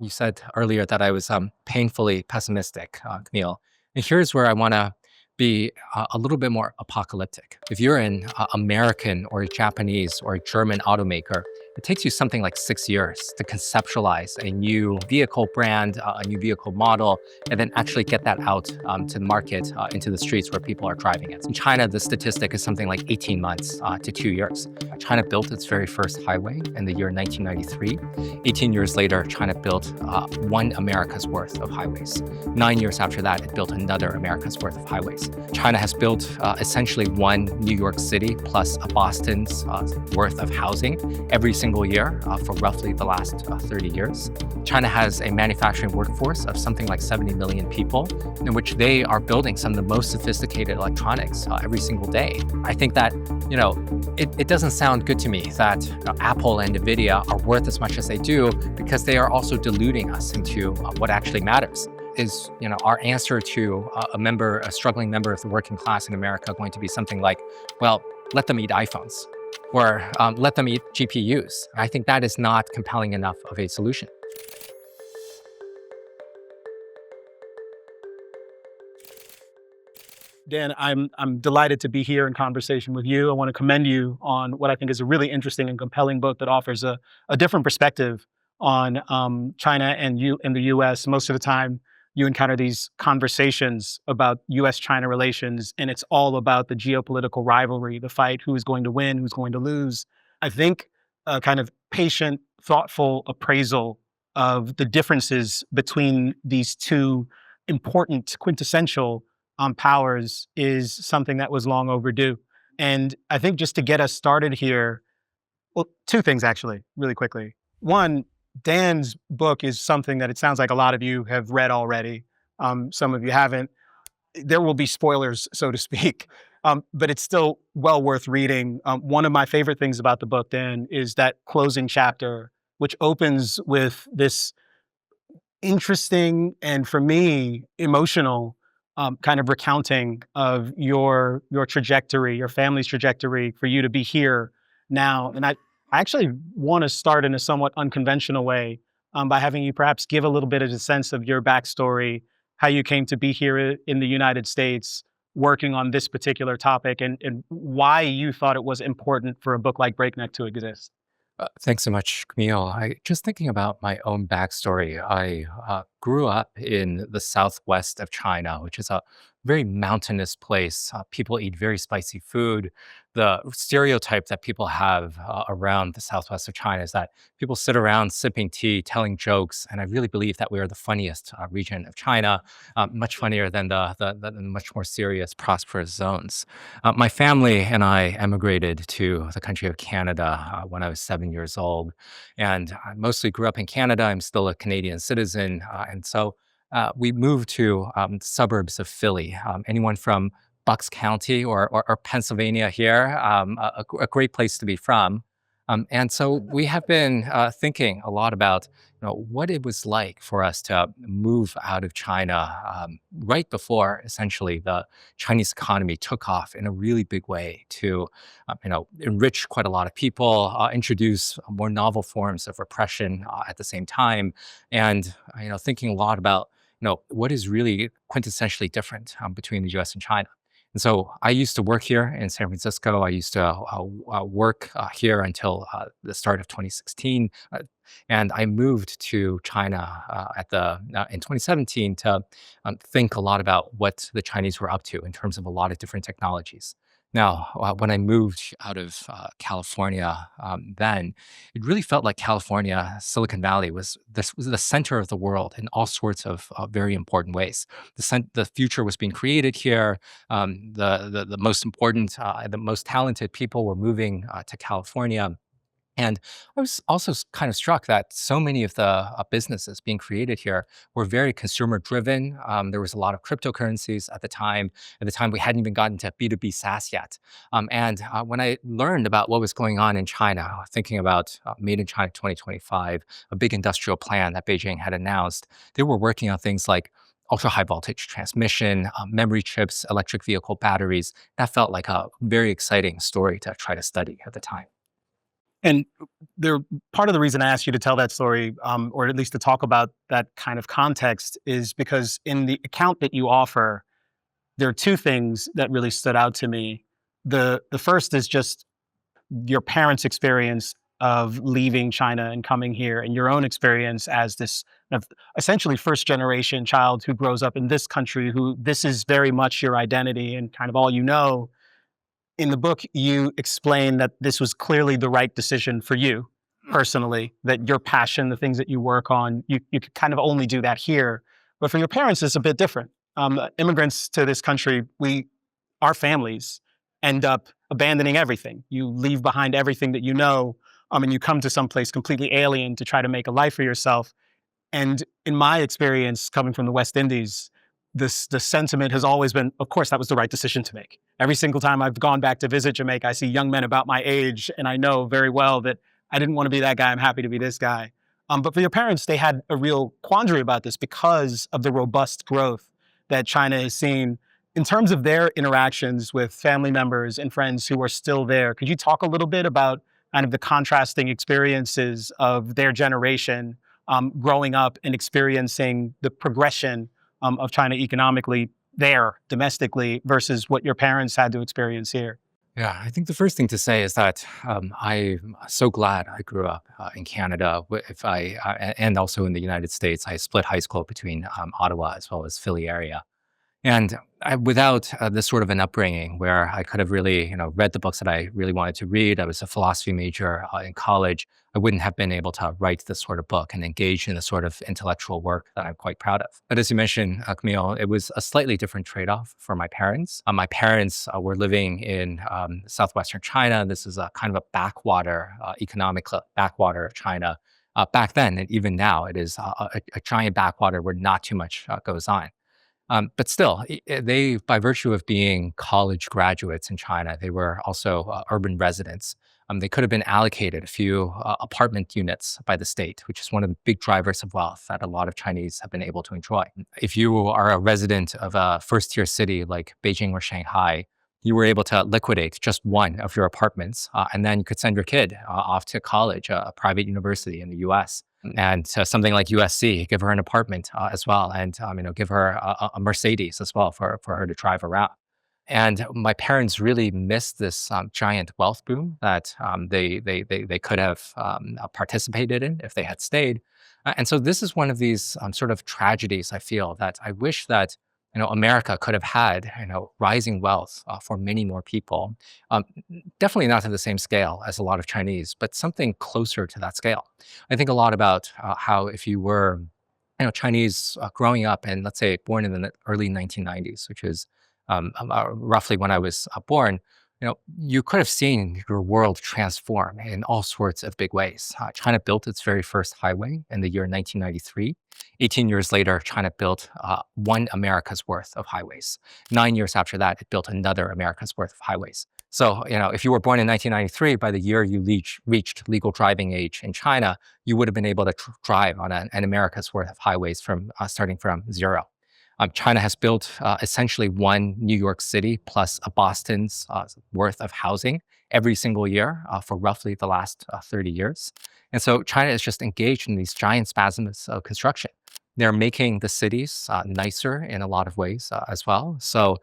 You said earlier that I was painfully pessimistic, Camille. And here's where I want to be a little bit more apocalyptic. If you're an American or a Japanese or a German automaker, it takes you something like 6 years to conceptualize a new vehicle brand, a new vehicle model, and then actually get that out to the market, into the streets where people are driving it. In China, the statistic is something like 18 months to 2 years. China built its very first highway in the year 1993. 18 years later, China built one America's worth of highways. 9 years after that, it built another America's worth of highways. China has built essentially one New York City plus a Boston's worth of housing every single year for roughly the last 30 years. China has a manufacturing workforce of something like 70 million people, in which they are building some of the most sophisticated electronics every single day. I think that, it doesn't sound good to me that Apple and NVIDIA are worth as much as they do because they are also deluding us into what actually matters. Is our answer to a struggling member of the working class in America going to be something like, well, let them eat iPhones or let them eat GPUs? I think that is not compelling enough of a solution. Dan, I'm delighted to be here in conversation with you. I want to commend you on what I think is a really interesting and compelling book that offers a different perspective on China and the U.S. Most of the time, you encounter these conversations about U.S.-China relations, and it's all about the geopolitical rivalry, the fight, who is going to win, who's going to lose. I think a kind of patient, thoughtful appraisal of the differences between these two important, quintessential powers is something that was long overdue. And I think just to get us started here, well, two things actually, really quickly. One, Dan's book is something that it sounds like a lot of you have read already. Some of you haven't. There will be spoilers, so to speak, but it's still well worth reading. One of my favorite things about the book, Dan, is that closing chapter, which opens with this interesting and, for me, emotional kind of recounting of your trajectory, your family's trajectory, for you to be here now. And I actually want to start in a somewhat unconventional way by having you perhaps give a little bit of a sense of your backstory, how you came to be here in the United States working on this particular topic, and why you thought it was important for a book like Breakneck to exist. Thanks so much, Camille. Just thinking about my own backstory. I grew up in the southwest of China, which is a very mountainous place. People eat very spicy food. The stereotype that people have around the southwest of China is that people sit around sipping tea, telling jokes, and I really believe that we are the funniest region of China, much funnier than the much more serious, prosperous zones. My family and I emigrated to the country of Canada when I was 7 years old. And I mostly grew up in Canada. I'm still a Canadian citizen. And so we moved to suburbs of Philly. Anyone from Bucks County or Pennsylvania here, a great place to be from. And so we have been thinking a lot about what it was like for us to move out of China right before essentially the Chinese economy took off in a really big way to enrich quite a lot of people, introduce more novel forms of repression at the same time, and thinking a lot about what is really quintessentially different between the U.S. and China. And so I used to work here in San Francisco. I used to work here until the start of 2016. And I moved to China in 2017 to think a lot about what the Chinese were up to in terms of a lot of different technologies. Now, when I moved out of California, then it really felt like California, Silicon Valley was the center of the world in all sorts of very important ways. The future was being created here. The most important, the most talented people were moving to California. And I was also kind of struck that so many of the businesses being created here were very consumer driven. There was a lot of cryptocurrencies at the time. At the time, we hadn't even gotten to B2B SaaS yet. And when I learned about what was going on in China, thinking about Made in China 2025, a big industrial plan that Beijing had announced, they were working on things like ultra high voltage transmission, memory chips, electric vehicle batteries. That felt like a very exciting story to try to study at the time. And there, part of the reason I asked you to tell that story, or at least to talk about that kind of context, is because in the account that you offer, there are two things that really stood out to me. The first is just your parents' experience of leaving China and coming here, and your own experience as this kind of essentially first generation child who grows up in this country, who this is very much your identity and kind of all you know. In the book, you explain that this was clearly the right decision for you personally, that your passion, the things that you work on, you could kind of only do that here. But for your parents, it's a bit different. Immigrants to this country, our families end up abandoning everything. You leave behind everything that you know, and you come to some place completely alien to try to make a life for yourself. And in my experience, coming from the West Indies, the sentiment has always been, of course, that was the right decision to make. Every single time I've gone back to visit Jamaica, I see young men about my age, and I know very well that I didn't want to be that guy. I'm happy to be this guy. But for your parents, they had a real quandary about this because of the robust growth that China has seen in terms of their interactions with family members and friends who are still there. Could you talk a little bit about kind of the contrasting experiences of their generation growing up and experiencing the progression of China economically there domestically versus what your parents had to experience here? Yeah, I think the first thing to say is that I'm so glad I grew up in Canada. And also in the United States. I split high school between Ottawa as well as Philly area. And without this sort of an upbringing where I could have really, read the books that I really wanted to read, I was a philosophy major in college. I wouldn't have been able to write this sort of book and engage in the sort of intellectual work that I'm quite proud of. But as you mentioned, Camille, it was a slightly different trade-off for my parents. My parents were living in southwestern China. This is a kind of a backwater, economic backwater of China. Back then, and even now, it is a giant backwater where not too much goes on. But still, they, by virtue of being college graduates in China, they were also urban residents. They could have been allocated a few apartment units by the state, which is one of the big drivers of wealth that a lot of Chinese have been able to enjoy. If you are a resident of a first tier city like Beijing or Shanghai, you were able to liquidate just one of your apartments, and then you could send your kid off to college, a private university in the US and to something like USC, give her an apartment as well, and give her a Mercedes as well for her to drive around. And my parents really missed this giant wealth boom that they could have participated in if they had stayed. And so this is one of these sort of tragedies I feel that I wish that America could have had rising wealth for many more people. Definitely not to the same scale as a lot of Chinese, but something closer to that scale. I think a lot about how if you were Chinese growing up and let's say born in the early 1990s, which is roughly when I was born, you could have seen your world transform in all sorts of big ways. China built its very first highway in the year 1993. 18 years later, China built one America's worth of highways. 9 years after that, it built another America's worth of highways. So, if you were born in 1993, by the year you reached legal driving age in China, you would have been able to drive on an America's worth of highways from starting from zero. China has built essentially one New York City plus a Boston's worth of housing every single year for roughly the last 30 years. And so China is just engaged in these giant spasms of construction. They're making the cities nicer in a lot of ways as well. So,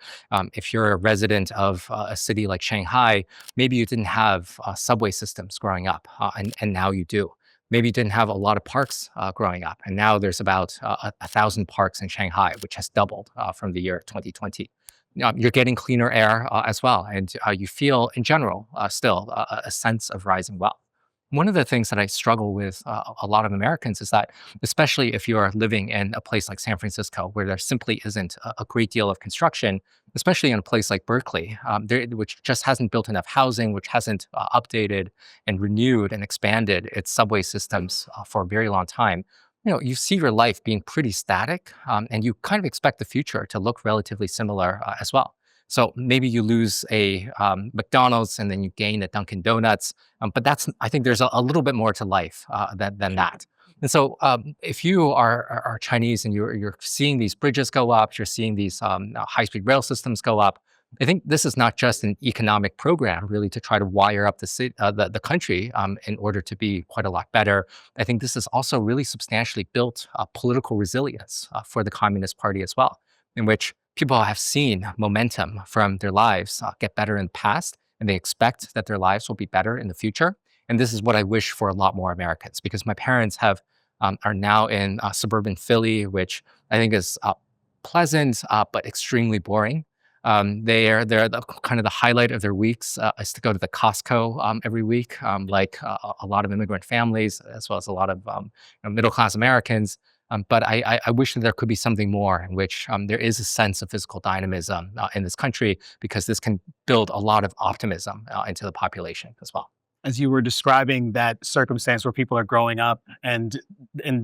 if you're a resident of a city like Shanghai, maybe you didn't have subway systems growing up, and now you do. Maybe you didn't have a lot of parks growing up, and now there's about 1,000 parks in Shanghai, which has doubled from the year 2020. You're getting cleaner air as well, and you feel, in general, still a sense of rising wealth. One of the things that I struggle with a lot of Americans is that, especially if you are living in a place like San Francisco, where there simply isn't a great deal of construction, especially in a place like Berkeley, which just hasn't built enough housing, which hasn't updated and renewed and expanded its subway systems for a very long time. You see your life being pretty static, and you kind of expect the future to look relatively similar as well. So maybe you lose a McDonald's and then you gain a Dunkin' Donuts, but I think there's a little bit more to life than that. And so, if you are Chinese and you're seeing these bridges go up, you're seeing these high-speed rail systems go up, I think this is not just an economic program, really, to try to wire up the country in order to be quite a lot better. I think this has also really substantially built political resilience for the Communist Party as well, in which people have seen momentum from their lives get better in the past, and they expect that their lives will be better in the future. And this is what I wish for a lot more Americans, because my parents have are now in suburban Philly, which I think is pleasant but extremely boring. They're the kind of the highlight of their weeks is to go to the Costco every week, like a lot of immigrant families, as well as a lot of middle class Americans. But I wish that there could be something more in which there is a sense of physical dynamism in this country, because this can build a lot of optimism into the population as well. As you were describing that circumstance where people are growing up and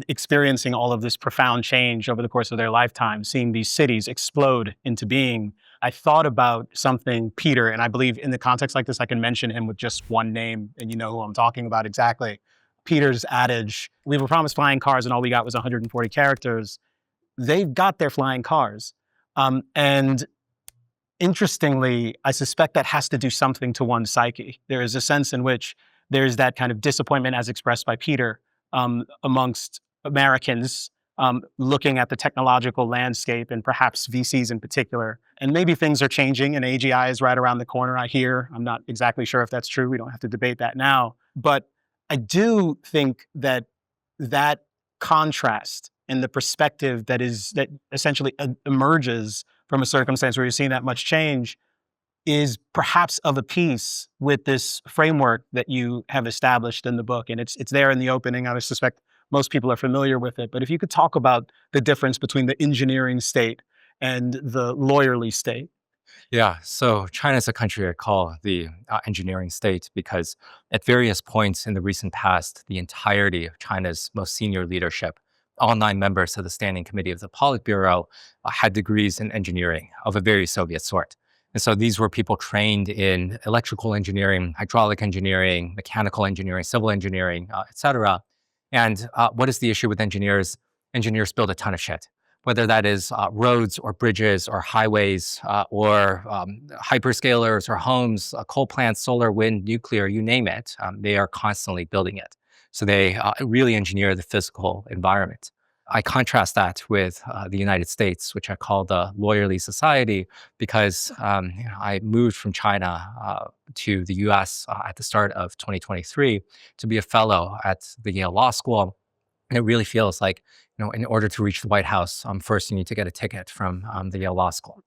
experiencing all of this profound change over the course of their lifetime, seeing these cities explode into being, I thought about something Peter, and I believe in the context like this, I can mention him with just one name, and you know who I'm talking about exactly. Peter's adage, we were promised flying cars and all we got was 140 characters. They've got their flying cars. And interestingly, I suspect that has to do something to one's psyche. There is a sense in which there's that kind of disappointment, as expressed by Peter, amongst Americans looking at the technological landscape and perhaps VCs in particular. And maybe things are changing and AGI is right around the corner, I hear. I'm not exactly sure if that's true. We don't have to debate that now. But I do think that that contrast and the perspective that essentially emerges from a circumstance where you're seeing that much change is perhaps of a piece with this framework that you have established in the book. And it's there in the opening. I suspect most people are familiar with it. But if you could talk about the difference between the engineering state and the lawyerly state. Yeah, so China is a country I call the engineering state, because at various points in the recent past, the entirety of China's most senior leadership, all 9 members of the Standing Committee of the Politburo, had degrees in engineering of a very Soviet sort. And so these were people trained in electrical engineering, hydraulic engineering, mechanical engineering, civil engineering, et cetera. And what is the issue with engineers? Engineers build a ton of shit, whether that is roads or bridges or highways or hyperscalers or homes, coal plants, solar, wind, nuclear, you name it. They are constantly building it. So they really engineer the physical environment. I contrast that with the United States, which I call the lawyerly society, because I moved from China to the US at the start of 2023 to be a fellow at the Yale Law School. And it really feels like, in order to reach the White House, first you need to get a ticket from the Yale Law School.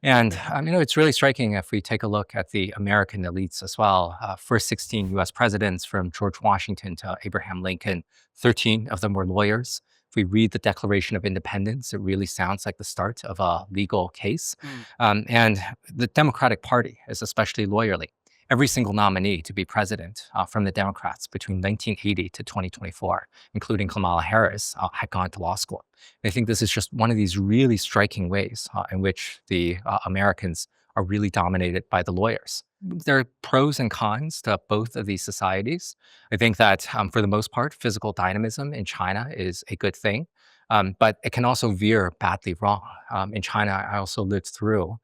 And it's really striking if we take a look at the American elites as well. First 16 US presidents, from George Washington to Abraham Lincoln, 13 of them were lawyers. If we read the Declaration of Independence, it really sounds like the start of a legal case. And the Democratic Party is especially lawyerly. Every single nominee to be president from the Democrats between 1980 to 2024, including Kamala Harris, had gone to law school. And I think this is just one of these really striking ways in which the Americans are really dominated by the lawyers. There are pros and cons to both of these societies. I think that for the most part, physical dynamism in China is a good thing, but it can also veer badly wrong. In China, I also lived through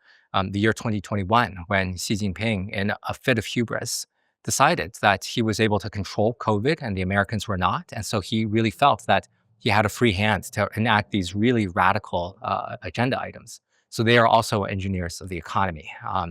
the year 2021, when Xi Jinping, in a fit of hubris, decided that he was able to control COVID and the Americans were not. And so he really felt that he had a free hand to enact these really radical agenda items. So they are also engineers of the economy.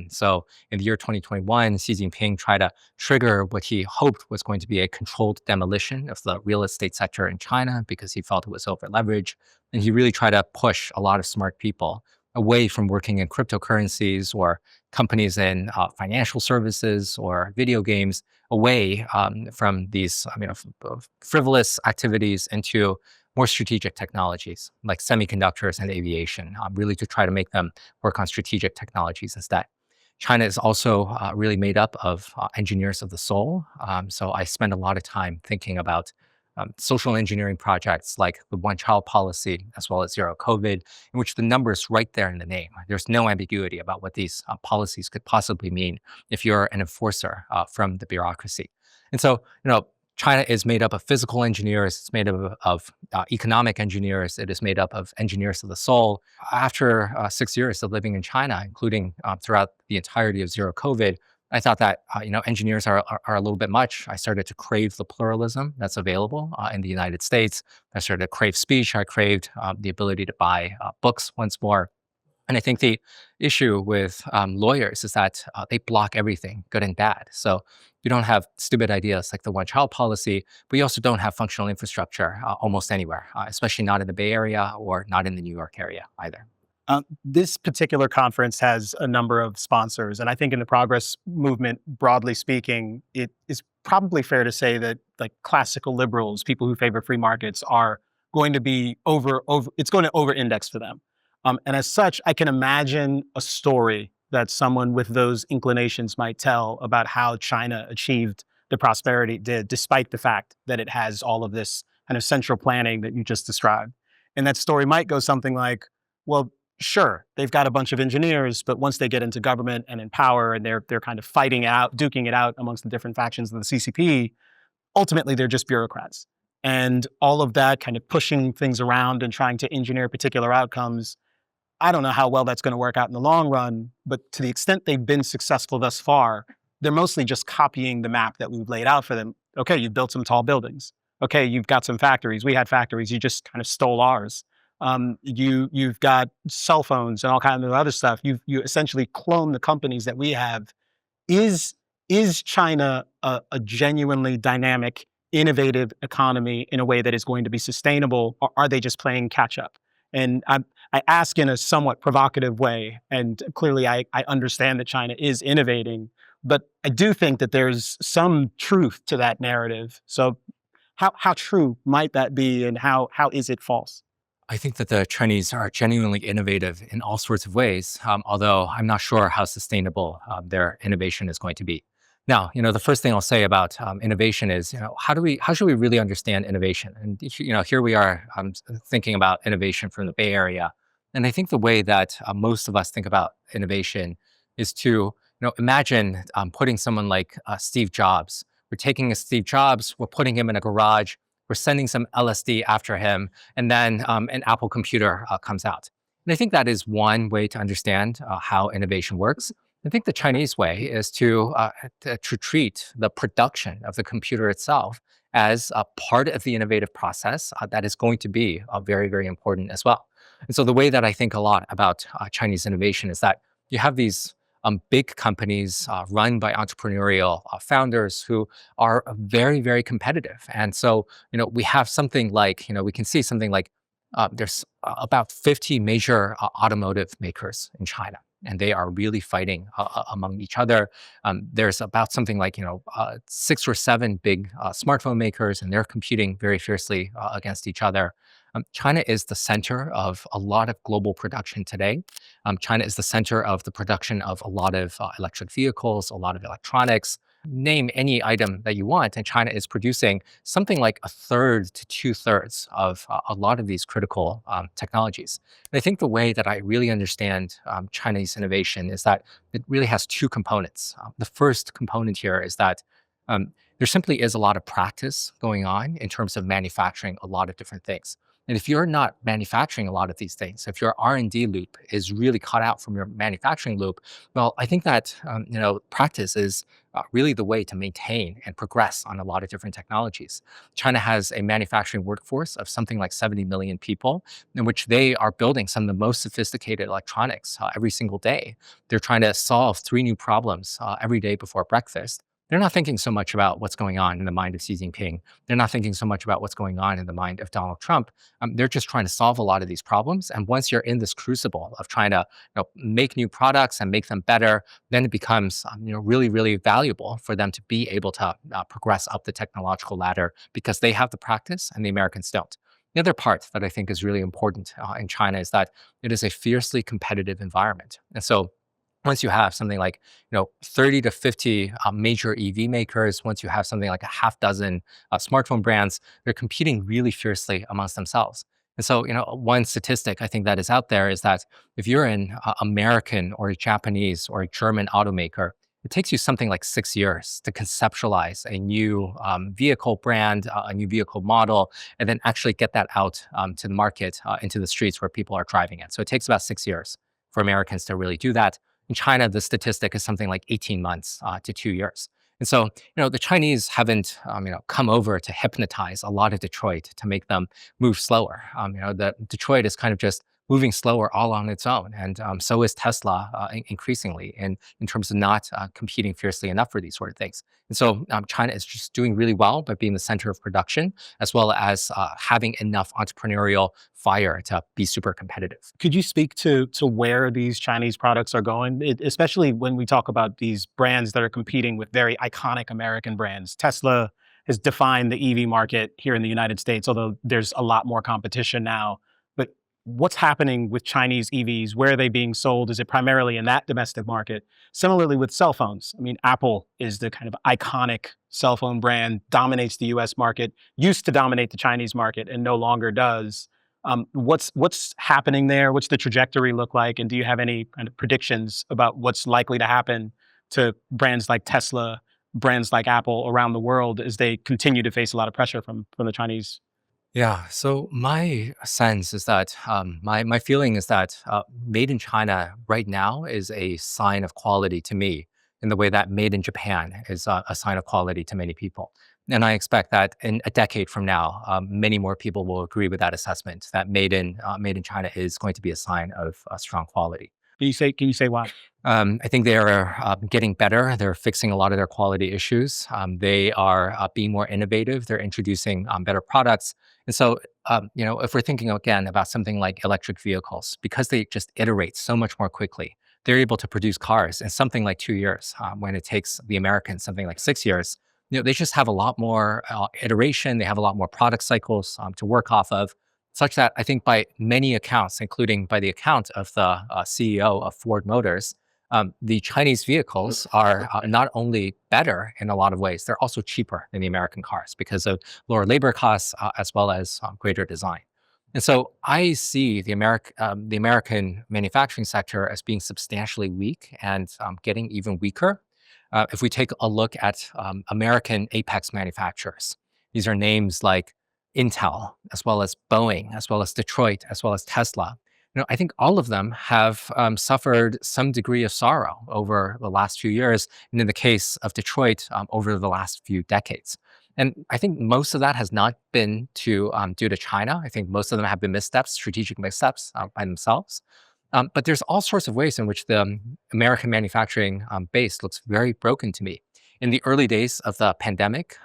So in the year 2021, Xi Jinping tried to trigger what he hoped was going to be a controlled demolition of the real estate sector in China, because he felt it was over leveraged. And he really tried to push a lot of smart people away from working in cryptocurrencies or companies in financial services or video games, away from these frivolous activities into more strategic technologies like semiconductors and aviation, really to try to make them work on strategic technologies instead. China is also really made up of engineers of the soul. So I spend a lot of time thinking about social engineering projects like the one child policy, as well as zero COVID, in which the numbers right there in the name. There's no ambiguity about what these policies could possibly mean if you're an enforcer from the bureaucracy. And so, China is made up of physical engineers, it's made up of economic engineers, it is made up of engineers of the soul. After 6 years of living in China, including throughout the entirety of zero COVID, I thought that engineers are a little bit much. I started to crave the pluralism that's available in the United States. I started to crave speech. I craved the ability to buy books once more. And I think the issue with lawyers is that they block everything, good and bad. So you don't have stupid ideas like the one child policy, but you also don't have functional infrastructure almost anywhere, especially not in the Bay Area or not in the New York area either. This particular conference has a number of sponsors, and I think in the progress movement, broadly speaking, it is probably fair to say that like classical liberals, people who favor free markets, are going to be over. It's going to over-index for them, and as such, I can imagine a story that someone with those inclinations might tell about how China achieved the prosperity it did, despite the fact that it has all of this kind of central planning that you just described. And that story might go something like, well, sure, they've got a bunch of engineers, but once they get into government and in power and they're kind of fighting out, duking it out amongst the different factions of the CCP, ultimately they're just bureaucrats. And all of that kind of pushing things around and trying to engineer particular outcomes, I don't know how well that's going to work out in the long run, but to the extent they've been successful thus far, they're mostly just copying the map that we've laid out for them. Okay, you've built some tall buildings. Okay, you've got some factories. We had factories. You just kind of stole ours. You've got cell phones and all kinds of other stuff. You essentially clone the companies that we have. Is is China a genuinely dynamic, innovative economy in a way that is going to be sustainable, or are they just playing catch up? And I ask in a somewhat provocative way, and clearly I understand that China is innovating, but I do think that there's some truth to that narrative. So how true might that be, and how is it false? I think that the Chinese are genuinely innovative in all sorts of ways, although I'm not sure how sustainable their innovation is going to be. Now, the first thing I'll say about innovation is, how should we really understand innovation? And here we are thinking about innovation from the Bay Area, and I think the way that most of us think about innovation is to, imagine putting someone like Steve Jobs. We're taking a Steve Jobs, we're putting him in a garage, we're sending some LSD after him, and then an Apple computer comes out. And I think that is one way to understand how innovation works. I think the Chinese way is to treat the production of the computer itself as a part of the innovative process that is going to be very, very important as well. And so the way that I think a lot about Chinese innovation is that you have these big companies run by entrepreneurial founders who are very, very competitive. And so, we have something like, we can see something like there's about 50 major automotive makers in China. And they are really fighting among each other. There's about something like 6 or 7 big smartphone makers, and they're competing very fiercely against each other. China is the center of a lot of global production today. China is the center of the production of a lot of electric vehicles, a lot of electronics. Name any item that you want, and China is producing something like a third to two-thirds of a lot of these critical technologies. And I think the way that I really understand Chinese innovation is that it really has two components. The first component here is that there simply is a lot of practice going on in terms of manufacturing a lot of different things. And if you're not manufacturing a lot of these things, if your R&D loop is really cut out from your manufacturing loop, well, I think that practice is really the way to maintain and progress on a lot of different technologies. China has a manufacturing workforce of something like 70 million people, in which they are building some of the most sophisticated electronics every single day. They're trying to solve 3 new problems every day before breakfast. They're not thinking so much about what's going on in the mind of Xi Jinping. They're not thinking so much about what's going on in the mind of Donald Trump. They're just trying to solve a lot of these problems. And once you're in this crucible of trying to make new products and make them better, then it becomes really, really valuable for them to be able to progress up the technological ladder because they have the practice and the Americans don't. The other part that I think is really important in China is that it is a fiercely competitive environment. And so once you have something like 30 to 50 major EV makers, once you have something like a half dozen smartphone brands, they're competing really fiercely amongst themselves. And so, one statistic I think that is out there is that if you're an American or a Japanese or a German automaker, it takes you something like 6 years to conceptualize a new vehicle brand, a new vehicle model, and then actually get that out to the market, into the streets where people are driving it. So it takes about 6 years for Americans to really do that. In China, the statistic is something like 18 months to 2 years. And so, the Chinese haven't, come over to hypnotize a lot of Detroit to make them move slower. The Detroit is kind of just moving slower all on its own, and so is Tesla increasingly in terms of not competing fiercely enough for these sort of things. And so, China is just doing really well by being the center of production, as well as having enough entrepreneurial fire to be super competitive. Could you speak to where these Chinese products are going, especially when we talk about these brands that are competing with very iconic American brands? Tesla has defined the EV market here in the United States, although there's a lot more competition now. But what's happening with Chinese EVs? Where are they being sold? Is it primarily in that domestic market? Similarly with cell phones. I mean, Apple is the kind of iconic cell phone brand, dominates the US market, used to dominate the Chinese market, and no longer does. What's happening there? What's the trajectory look like? And do you have any kind of predictions about what's likely to happen to brands like Tesla, brands like Apple around the world as they continue to face a lot of pressure from the Chinese? Yeah. So my sense is that my feeling is that made in China right now is a sign of quality to me, in the way that made in Japan is a sign of quality to many people. And I expect that in a decade from now, many more people will agree with that assessment. That made in China is going to be a sign of strong quality. Can you say why? I think they are getting better. They're fixing a lot of their quality issues. They are being more innovative. They're introducing better products. And so, if we're thinking again about something like electric vehicles, because they just iterate so much more quickly, they're able to produce cars in something like 2 years, when it takes the Americans something like 6 years. They just have a lot more iteration. They have a lot more product cycles to work off of, such that I think by many accounts, including by the account of the CEO of Ford Motors, the Chinese vehicles are not only better in a lot of ways, they're also cheaper than the American cars because of lower labor costs, as well as greater design. And so I see the American manufacturing sector as being substantially weak and getting even weaker. If we take a look at American apex manufacturers, these are names like Intel, as well as Boeing, as well as Detroit, as well as Tesla. I think all of them have suffered some degree of sorrow over the last few years, and in the case of Detroit, over the last few decades. And I think most of that has not been due to China. I think most of them have been missteps, strategic missteps by themselves. But there's all sorts of ways in which the American manufacturing base looks very broken to me. In the early days of the pandemic,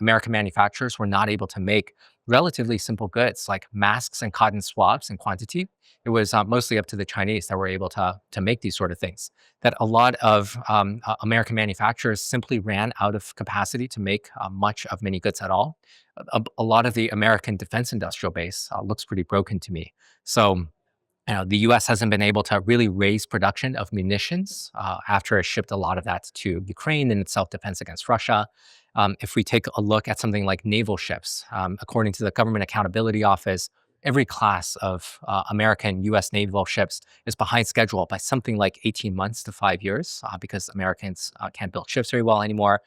American manufacturers were not able to make relatively simple goods like masks and cotton swabs in quantity. It was mostly up to the Chinese that were able to make these sort of things. That a lot of American manufacturers simply ran out of capacity to make much of many goods at all. A lot of the American defense industrial base looks pretty broken to me. So the U.S. hasn't been able to really raise production of munitions after it shipped a lot of that to Ukraine in its self-defense against Russia. If we take a look at something like naval ships, according to the Government Accountability Office, every class of American U.S. naval ships is behind schedule by something like 18 months to 5 years because Americans can't build ships very well anymore.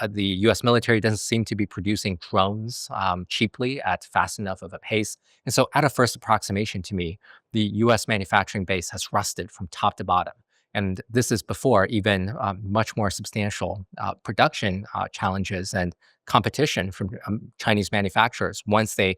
The U.S. military doesn't seem to be producing drones cheaply at fast enough of a pace. And so, at a first approximation to me, the US manufacturing base has rusted from top to bottom. And this is before even much more substantial production challenges and competition from Chinese manufacturers once they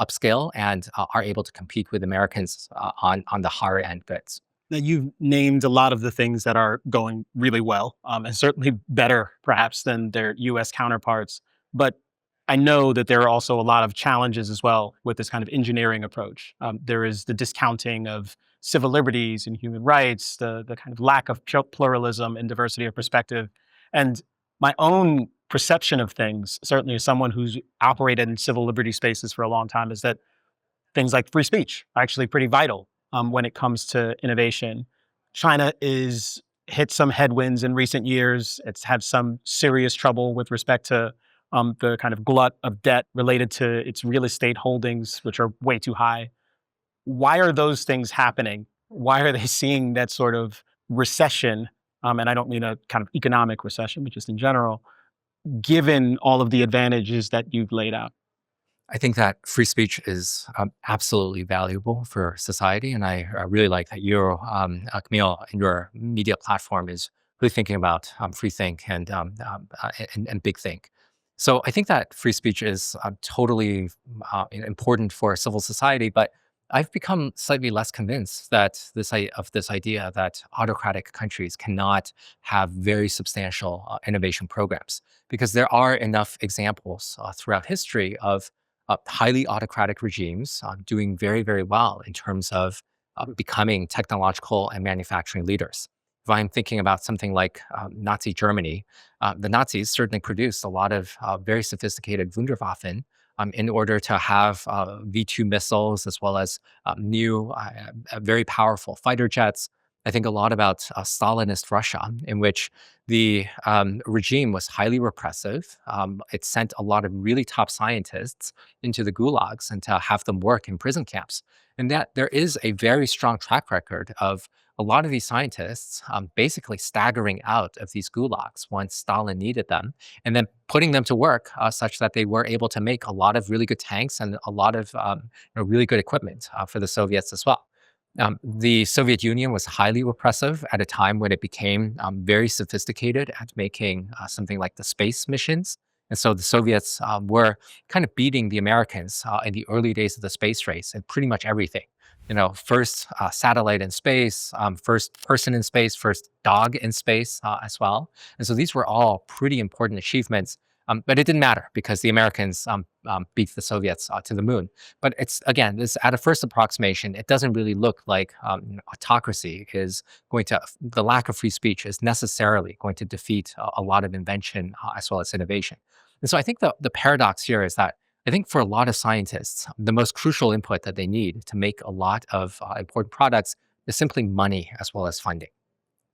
upscale and are able to compete with Americans on the higher end goods. Now, you've named a lot of the things that are going really well, and certainly better, perhaps, than their US counterparts. But I know that there are also a lot of challenges as well with this kind of engineering approach. There is the discounting of civil liberties and human rights, the kind of lack of pluralism and diversity of perspective. And my own perception of things, certainly as someone who's operated in civil liberty spaces for a long time, is that things like free speech are actually pretty vital when it comes to innovation. China is hit some headwinds in recent years. It's had some serious trouble with respect to the kind of glut of debt related to its real estate holdings, which are way too high. Why are those things happening? Why are they seeing that sort of recession and I don't mean a kind of economic recession, but just in general, given all of the advantages that you've laid out? I think that free speech is absolutely valuable for society, and I really like that Camille, in your media platform is really thinking about free think and big think. So I think that free speech is totally important for civil society, but I've become slightly less convinced that of this idea that autocratic countries cannot have very substantial innovation programs, because there are enough examples throughout history of highly autocratic regimes doing very, very well in terms of becoming technological and manufacturing leaders. If I'm thinking about something like Nazi Germany, the Nazis certainly produced a lot of very sophisticated Wunderwaffen in order to have V-2 missiles as well as new, very powerful fighter jets. I think a lot about Stalinist Russia, in which the regime was highly repressive. It sent a lot of really top scientists into the gulags and to have them work in prison camps. And that there is a very strong track record of a lot of these scientists basically staggering out of these gulags once Stalin needed them, and then putting them to work such that they were able to make a lot of really good tanks and a lot of really good equipment for the Soviets as well. The Soviet Union was highly repressive at a time when it became very sophisticated at making something like the space missions. And so the Soviets were kind of beating the Americans in the early days of the space race and pretty much everything. First satellite in space, first person in space, first dog in space as well. And so these were all pretty important achievements. But it didn't matter because the Americans beat the Soviets to the moon. But it's again, this at a first approximation, it doesn't really look like autocracy is going to. The lack of free speech is necessarily going to defeat a lot of invention as well as innovation. And so I think the paradox here is that I think for a lot of scientists, the most crucial input that they need to make a lot of important products is simply money as well as funding.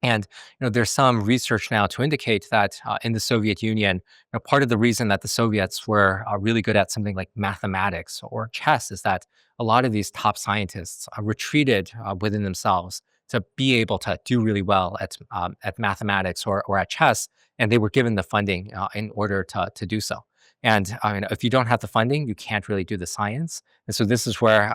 And there's some research now to indicate that in the Soviet Union, part of the reason that the Soviets were really good at something like mathematics or chess is that a lot of these top scientists retreated within themselves to be able to do really well at mathematics or at chess, and they were given the funding in order to do so. And I mean, if you don't have the funding, you can't really do the science. And so this is where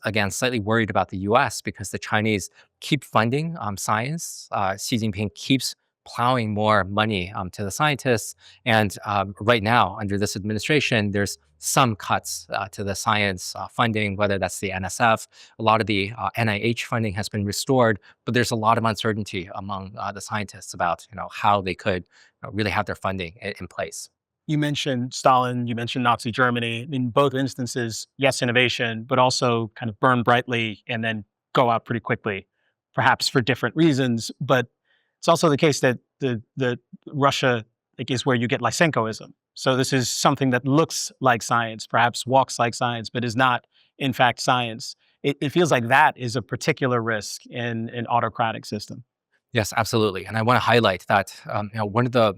again slightly worried about the U.S. because the Chinese keep funding science. Xi Jinping keeps plowing more money to the scientists. And right now, under this administration, there's some cuts to the science funding, whether that's the NSF. A lot of the NIH funding has been restored, but there's a lot of uncertainty among the scientists about how they could really have their funding in place. You mentioned Stalin, you mentioned Nazi Germany. In both instances, yes, innovation, but also kind of burn brightly and then go out pretty quickly, perhaps for different reasons. But it's also the case that the Russia is where you get Lysenkoism. So this is something that looks like science, perhaps walks like science, but is not in fact science. It feels like that is a particular risk in an autocratic system. Yes, absolutely. And I want to highlight that one of the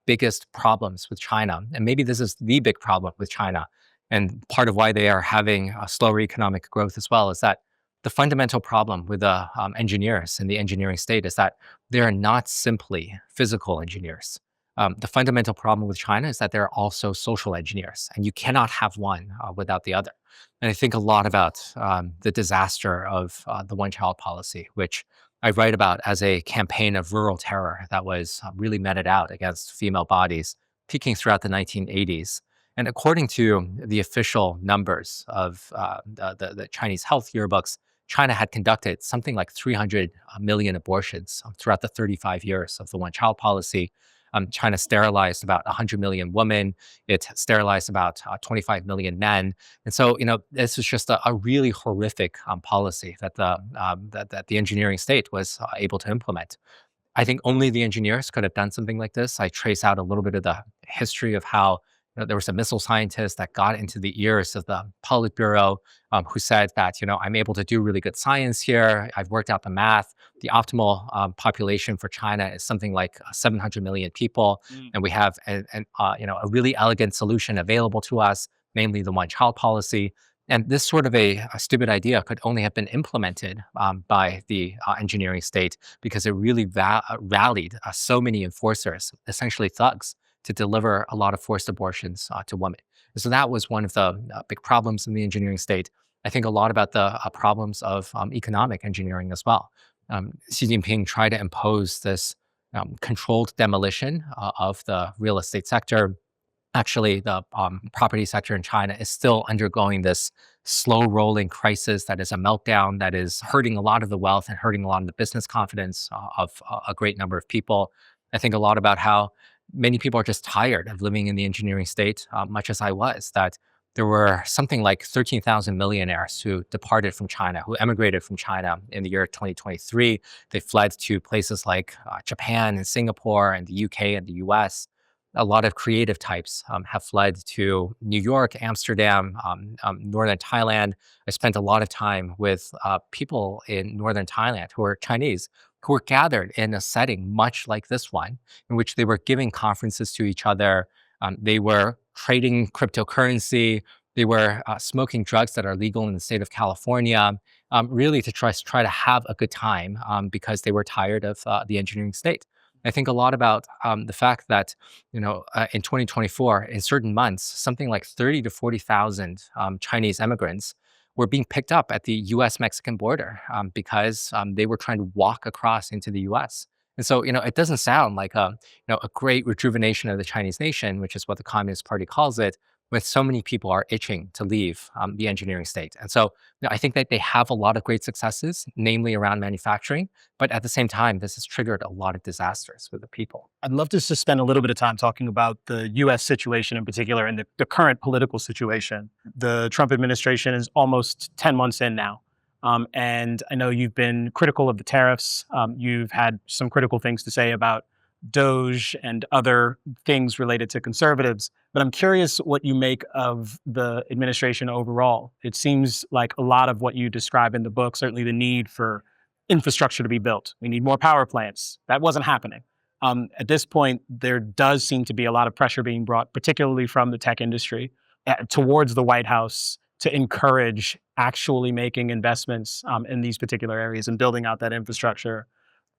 biggest problems with China, and maybe this is the big problem with China, and part of why they are having a slower economic growth as well, is that the fundamental problem with the engineers in the engineering state is that they are not simply physical engineers. The fundamental problem with China is that they're also social engineers, and you cannot have one without the other. And I think a lot about the disaster of the one-child policy, which I write about as a campaign of rural terror that was really meted out against female bodies, peaking throughout the 1980s. And according to the official numbers of the Chinese health yearbooks, China had conducted something like 300 million abortions throughout the 35 years of the one child policy. China sterilized about 100 million women. It sterilized about 25 million men. And so, this is just a really horrific policy that the engineering state was able to implement. I think only the engineers could have done something like this. I trace out a little bit of the history of how there was a missile scientist that got into the ears of the Politburo who said that, I'm able to do really good science here. I've worked out the math. The optimal population for China is something like 700 million people. And we have a really elegant solution available to us, namely the one child policy. And this sort of a stupid idea could only have been implemented by the engineering state because it really rallied so many enforcers, essentially thugs, to deliver a lot of forced abortions to women. And so that was one of the big problems in the engineering state. I think a lot about the problems of economic engineering as well. Xi Jinping tried to impose this controlled demolition of the real estate sector. Actually, the property sector in China is still undergoing this slow rolling crisis that is a meltdown that is hurting a lot of the wealth and hurting a lot of the business confidence of a great number of people. I think a lot about how many people are just tired of living in the engineering state, much as I was, that there were something like 13,000 millionaires who departed from China, who emigrated from China in the year 2023. They fled to places like Japan and Singapore and the UK and the US. A lot of creative types have fled to New York, Amsterdam, northern Thailand. I spent a lot of time with people in northern Thailand who are Chinese, who were gathered in a setting much like this one, in which they were giving conferences to each other. They were trading cryptocurrency. They were smoking drugs that are legal in the state of California, really to try to have a good time because they were tired of the engineering state. I think a lot about the fact that in 2024, in certain months, something like 30 to 40,000 Chinese immigrants were being picked up at the U.S.-Mexican border because they were trying to walk across into the U.S. And so, it doesn't sound like a great rejuvenation of the Chinese nation, which is what the Communist Party calls it, when so many people are itching to leave the engineering state. And so, I think that they have a lot of great successes, namely around manufacturing. But at the same time, this has triggered a lot of disasters for the people. I'd love to just spend a little bit of time talking about the US situation in particular and the current political situation. The Trump administration is almost 10 months in now. And I know you've been critical of the tariffs. You've had some critical things to say about Doge and other things related to conservatives. But I'm curious what you make of the administration overall. It seems like a lot of what you describe in the book, certainly the need for infrastructure to be built. We need more power plants. That wasn't happening. At this point, there does seem to be a lot of pressure being brought, particularly from the tech industry, towards the White House to encourage actually making investments in these particular areas and building out that infrastructure.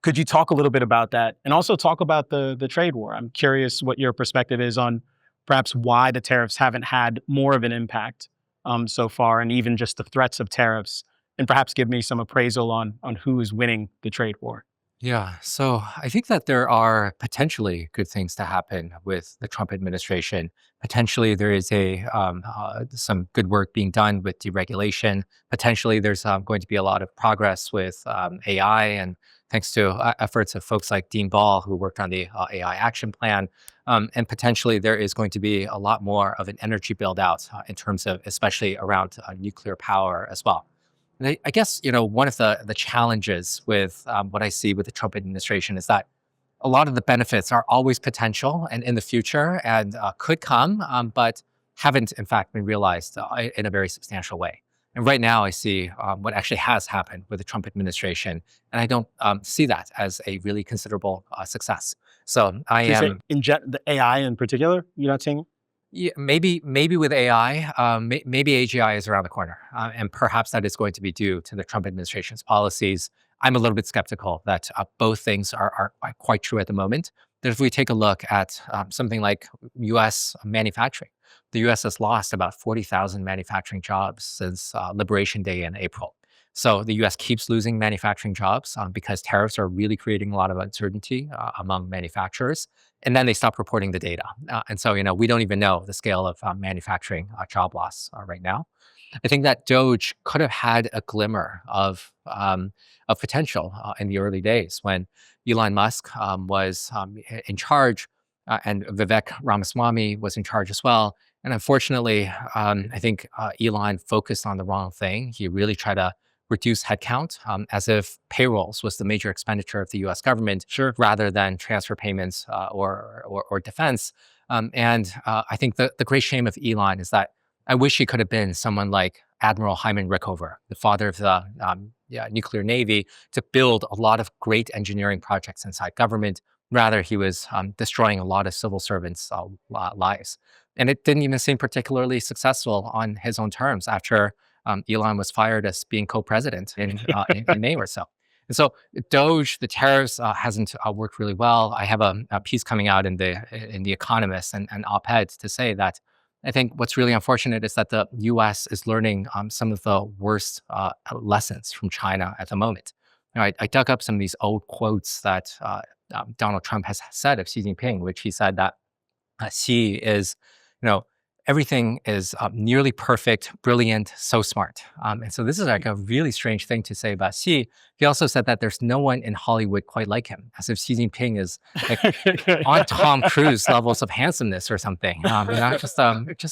Could you talk a little bit about that and also talk about the trade war? I'm curious what your perspective is on perhaps why the tariffs haven't had more of an impact so far, and even just the threats of tariffs, and perhaps give me some appraisal on who is winning the trade war. Yeah, so I think that there are potentially good things to happen with the Trump administration. Potentially, there is some good work being done with deregulation. Potentially, there's going to be a lot of progress with AI, and thanks to efforts of folks like Dean Ball, who worked on the AI action plan. And potentially, there is going to be a lot more of an energy build out in terms of, especially around nuclear power as well. And I guess, one of the challenges with what I see with the Trump administration is that a lot of the benefits are always potential and in the future and could come, but haven't in fact been realized in a very substantial way. And right now, I see what actually has happened with the Trump administration, and I don't see that as a really considerable success. So I So you say am the AI in particular, you're not seeing? Yeah, maybe with AI, maybe AGI is around the corner, and perhaps that is going to be due to the Trump administration's policies. I'm a little bit skeptical that both things are quite true at the moment. That if we take a look at something like U.S. manufacturing, the U.S. has lost about 40,000 manufacturing jobs since Liberation Day in April. So the U.S. keeps losing manufacturing jobs because tariffs are really creating a lot of uncertainty among manufacturers, and then they stop reporting the data. And so, we don't even know the scale of manufacturing job loss right now. I think that Doge could have had a glimmer of potential in the early days when Elon Musk was in charge and Vivek Ramaswamy was in charge as well. And unfortunately, I think Elon focused on the wrong thing. He really tried to reduce headcount as if payrolls was the major expenditure of the U.S. government Sure. rather than transfer payments or defense. And I think the great shame of Elon is that I wish he could have been someone like Admiral Hyman Rickover, the father of the nuclear navy, to build a lot of great engineering projects inside government. Rather, he was destroying a lot of civil servants' lives. And it didn't even seem particularly successful on his own terms after Elon was fired as being co-president in May or so. And so Doge, the tariffs hasn't worked really well. I have a piece coming out in the Economist and an op-ed to say that I think what's really unfortunate is that the U.S. is learning some of the worst lessons from China at the moment. I dug up some of these old quotes that Donald Trump has said of Xi Jinping, which he said that Xi is, you know, everything is nearly perfect, brilliant, so smart. And so this is like a really strange thing to say about Xi. He also said that there's no one in Hollywood quite like him, as if Xi Jinping is like on Tom Cruise levels of handsomeness or something. Just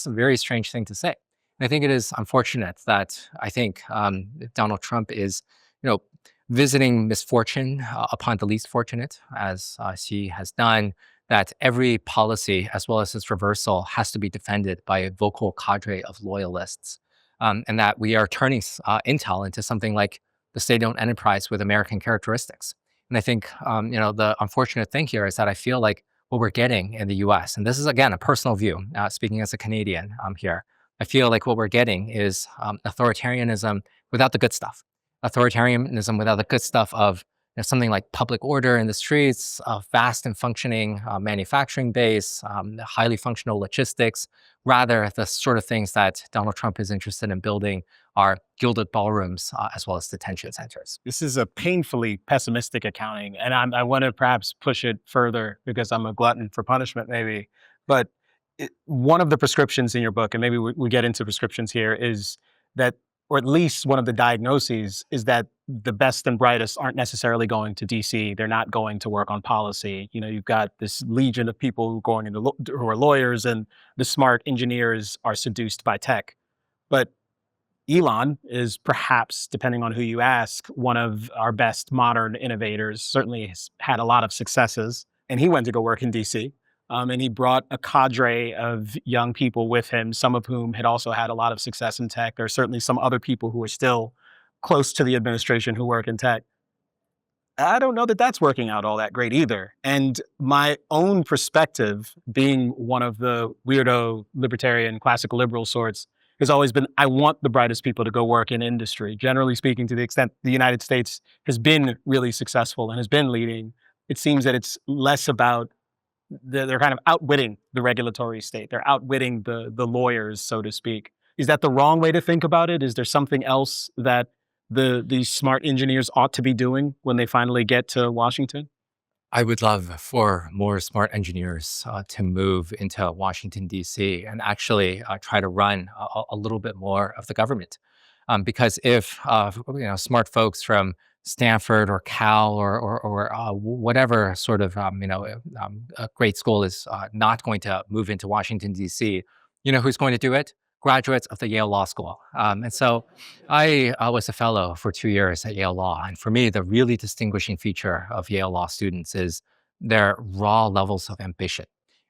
a very strange thing to say. And I think it is unfortunate that I think Donald Trump is, you know, visiting misfortune upon the least fortunate, as Xi has done, that every policy, as well as its reversal, has to be defended by a vocal cadre of loyalists, and that we are turning Intel into something like the state-owned enterprise with American characteristics. And I think the unfortunate thing here is that I feel like what we're getting in the U.S., and this is again a personal view, speaking as a Canadian here, I feel like what we're getting is authoritarianism without the good stuff. Authoritarianism without the good stuff of something like public order in the streets, a vast and functioning manufacturing base, highly functional logistics. Rather, the sort of things that Donald Trump is interested in building are gilded ballrooms as well as detention centers. This is a painfully pessimistic accounting, and I want to perhaps push it further because I'm a glutton for punishment, maybe. But one of the prescriptions in your book, and maybe we get into prescriptions here, is that, or at least one of the diagnoses, is that the best and brightest aren't necessarily going to DC. They're not going to work on policy. You've got this legion of people who are lawyers, and the smart engineers are seduced by tech. But Elon is perhaps, depending on who you ask, one of our best modern innovators, certainly has had a lot of successes. And he went to go work in DC. And he brought a cadre of young people with him, some of whom had also had a lot of success in tech. There are certainly some other people who are still close to the administration who work in tech. I don't know that that's working out all that great either. And my own perspective, being one of the weirdo libertarian classical liberal sorts, has always been, I want the brightest people to go work in industry. Generally speaking, to the extent the United States has been really successful and has been leading, it seems that it's less about, they're kind of outwitting the regulatory state. They're outwitting the lawyers, so to speak. Is that the wrong way to think about it? Is there something else that these smart engineers ought to be doing when they finally get to Washington? I would love for more smart engineers to move into Washington, D.C., and actually try to run a little bit more of the government. Because if smart folks from Stanford or Cal or whatever sort of a great school is not going to move into Washington, D.C., who's going to do it? Graduates of the Yale Law School. And so I was a fellow for 2 years at Yale Law. And for me, the really distinguishing feature of Yale Law students is their raw levels of ambition.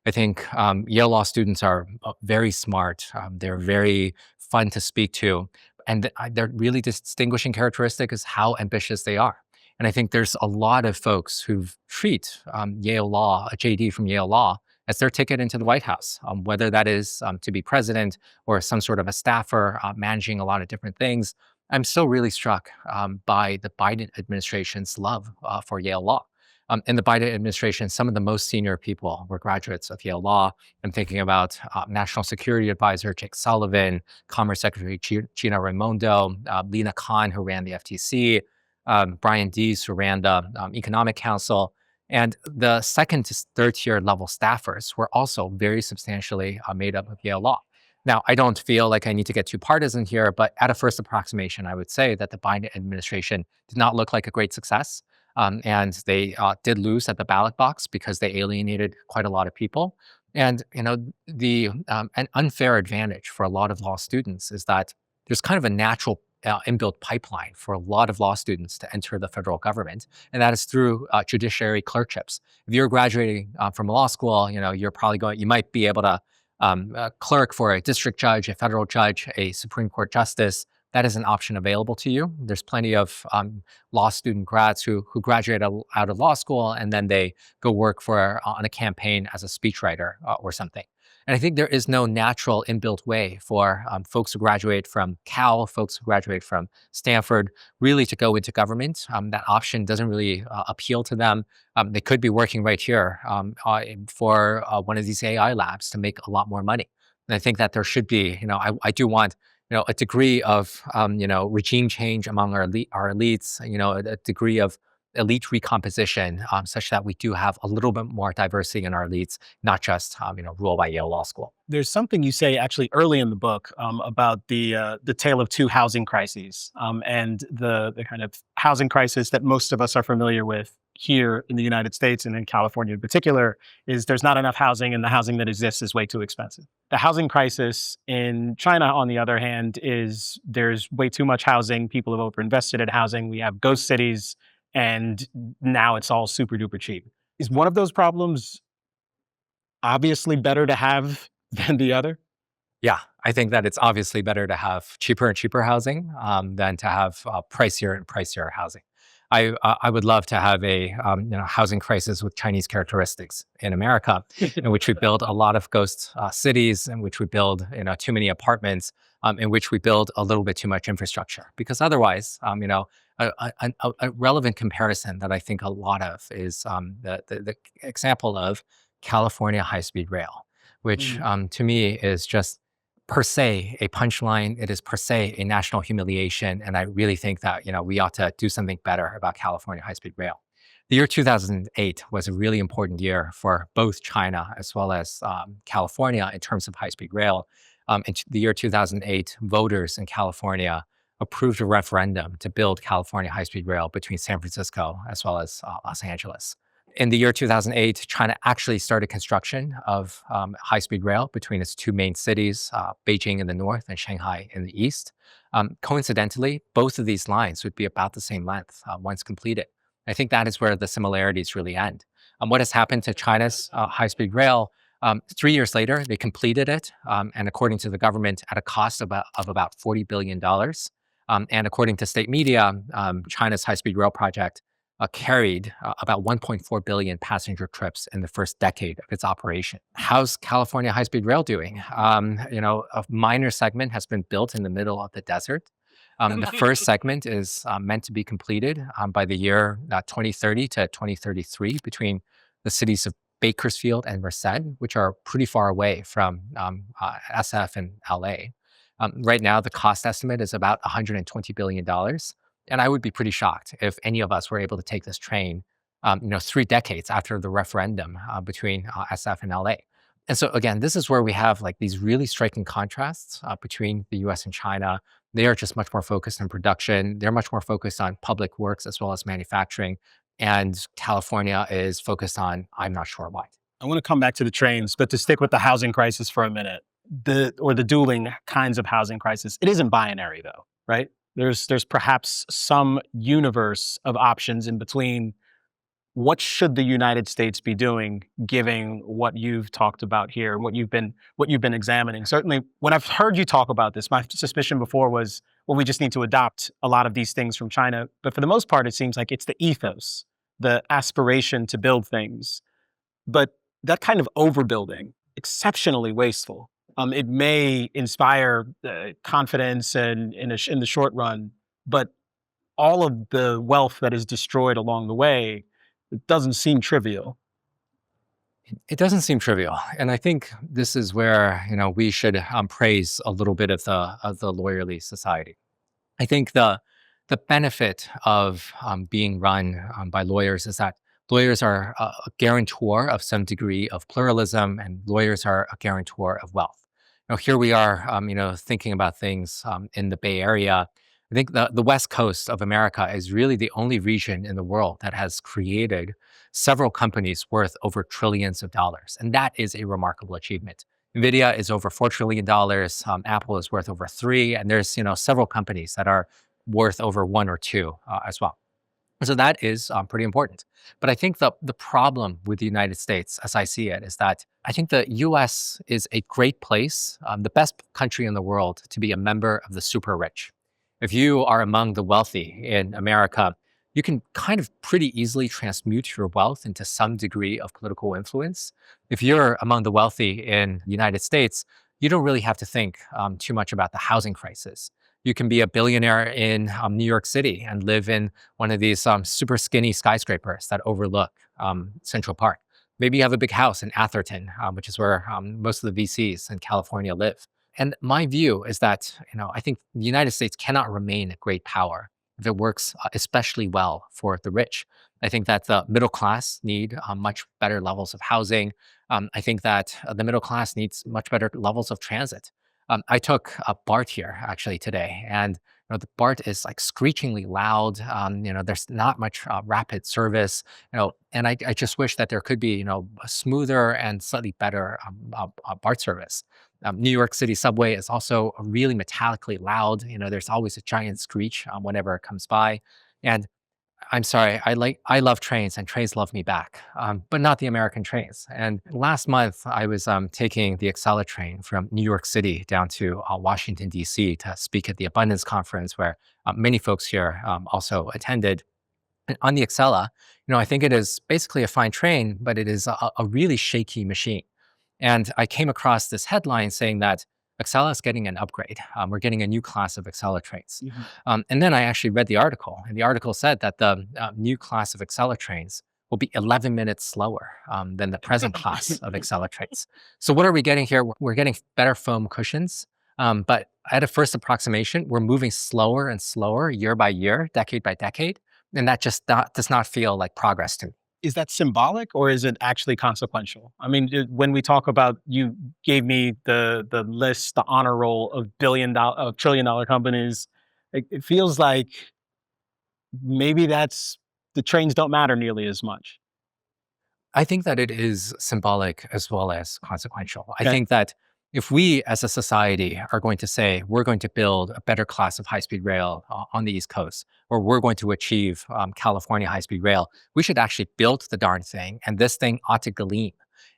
I think Yale Law students are very smart. They're very fun to speak to. And their really distinguishing characteristic is how ambitious they are. And I think there's a lot of folks who treat Yale Law, a JD from Yale Law, as their ticket into the White House, whether that is to be president or some sort of a staffer managing a lot of different things. I'm still really struck by the Biden administration's love for Yale Law. In the Biden administration, some of the most senior people were graduates of Yale Law. I'm thinking about National Security Advisor Jake Sullivan, Commerce Secretary Gina Raimondo, Lena Khan, who ran the FTC, Brian Deese, who ran the Economic Council. And the second to third tier level staffers were also very substantially made up of Yale Law. Now, I don't feel like I need to get too partisan here, but at a first approximation, I would say that the Biden administration did not look like a great success. And they did lose at the ballot box because they alienated quite a lot of people. And, an unfair advantage for a lot of law students is that there's kind of a natural inbuilt pipeline for a lot of law students to enter the federal government, and that is through judiciary clerkships. If you're graduating from law school, you might be able to clerk for a district judge, a federal judge, a Supreme Court justice. That is an option available to you. There's plenty of law student grads who graduate out of law school and then they go work on a campaign as a speechwriter or something. And I think there is no natural inbuilt way for folks who graduate from Cal, folks who graduate from Stanford, really to go into government. That option doesn't really appeal to them. They could be working right here for one of these AI labs to make a lot more money. And I think that there should be, I do want, a degree of, regime change among our elites, a degree of elite recomposition, such that we do have a little bit more diversity in our elites, not just, rule by Yale Law School. There's something you say actually early in the book about the tale of two housing crises, and the kind of housing crisis that most of us are familiar with here in the United States and in California in particular is there's not enough housing, and the housing that exists is way too expensive. The housing crisis in China, on the other hand, is there's way too much housing. People have overinvested in housing. We have ghost cities, and now it's all super duper cheap. Is one of those problems obviously better to have than the other? Yeah, I think that it's obviously better to have cheaper and cheaper housing than to have pricier and pricier housing. I would love to have a housing crisis with Chinese characteristics in America, in which we build a lot of ghost cities, in which we build too many apartments, in which we build a little bit too much infrastructure. Because otherwise, a relevant comparison that I think a lot of is the example of California high speed rail, which Mm. to me is just per se a punchline. It is per se a national humiliation, and I really think that we ought to do something better about California high-speed rail. The year 2008 was a really important year for both China as well as California in terms of high-speed rail. In the year 2008, voters in California approved a referendum to build California high-speed rail between San Francisco as well as Los Angeles. In the year 2008, China actually started construction of high-speed rail between its two main cities, Beijing in the north and Shanghai in the east. Coincidentally, both of these lines would be about the same length once completed. I think that is where the similarities really end. What has happened to China's high-speed rail? 3 years later, they completed it, and according to the government, at a cost of about $40 billion. And according to state media, China's high-speed rail project carried about 1.4 billion passenger trips in the first decade of its operation. How's California high-speed rail doing? A minor segment has been built in the middle of the desert. The first segment is meant to be completed by the year 2030 to 2033 between the cities of Bakersfield and Merced, which are pretty far away from SF and LA. Right now, the cost estimate is about $120 billion. And I would be pretty shocked if any of us were able to take this train, 3 decades after the referendum between SF and LA. And so again, this is where we have like these really striking contrasts between the US and China. They are just much more focused on production. They're much more focused on public works as well as manufacturing. And California is focused on, I'm not sure why. I want to come back to the trains, but to stick with the housing crisis for a minute, the dueling kinds of housing crisis, it isn't binary though, right? There's perhaps some universe of options in between. What should the United States be doing, given what you've talked about here, what you've been examining? Certainly, when I've heard you talk about this, my suspicion before was, well, we just need to adopt a lot of these things from China. But for the most part, it seems like it's the ethos, the aspiration to build things. But that kind of overbuilding, exceptionally wasteful. It may inspire confidence and in the short run, but all of the wealth that is destroyed along the way, it doesn't seem trivial. It doesn't seem trivial, and I think this is where we should praise a little bit of the lawyerly society. I think the benefit of being run by lawyers is that lawyers are a guarantor of some degree of pluralism, and lawyers are a guarantor of wealth. Here we are, thinking about things in the Bay Area. I think the West Coast of America is really the only region in the world that has created several companies worth over trillions of dollars, and that is a remarkable achievement. Nvidia is over $4 trillion. Apple is worth over three, and there's several companies that are worth over one or two as well. So that is pretty important. But I think the problem with the United States, as I see it, is that I think the US is a great place, the best country in the world to be a member of the super rich. If you are among the wealthy in America, you can kind of pretty easily transmute your wealth into some degree of political influence. If you're among the wealthy in the United States, you don't really have to think too much about the housing crisis. You can be a billionaire in New York City and live in one of these super skinny skyscrapers that overlook Central Park. Maybe you have a big house in Atherton, which is where most of the VCs in California live. And my view is that, I think the United States cannot remain a great power if it works especially well for the rich. I think that the middle class need much better levels of housing. I think that the middle class needs much better levels of transit. I took a BART here actually today, and the BART is like screechingly loud. There's not much rapid service. And I just wish that there could be a smoother and slightly better BART service. New York City subway is also really metallically loud. There's always a giant screech whenever it comes by. And I'm sorry, I love trains and trains love me back, but not the American trains. And last month, I was taking the Acela train from New York City down to Washington, D.C. to speak at the Abundance Conference, where many folks here also attended. And on the Acela, I think it is basically a fine train, but it is a really shaky machine. And I came across this headline saying that Acela is getting an upgrade. We're getting a new class of Acela trains. Mhm. And then I actually read the article, and the article said that the new class of Acela trains will be 11 minutes slower than the present class of Acela trains. So what are we getting here? We're getting better foam cushions, but at a first approximation, we're moving slower and slower year by year, decade by decade, and that just does not feel like progress to me. Is that symbolic or is it actually consequential? I mean, when we talk about, you gave me the list, the honor roll of trillion-dollar companies. It feels like maybe that's the trains don't matter nearly as much. I think that it is symbolic as well as consequential. I Okay. think that if we as a society are going to say we're going to build a better class of high speed rail on the East Coast, or we're going to achieve California high speed rail, we should actually build the darn thing, and this thing ought to gleam.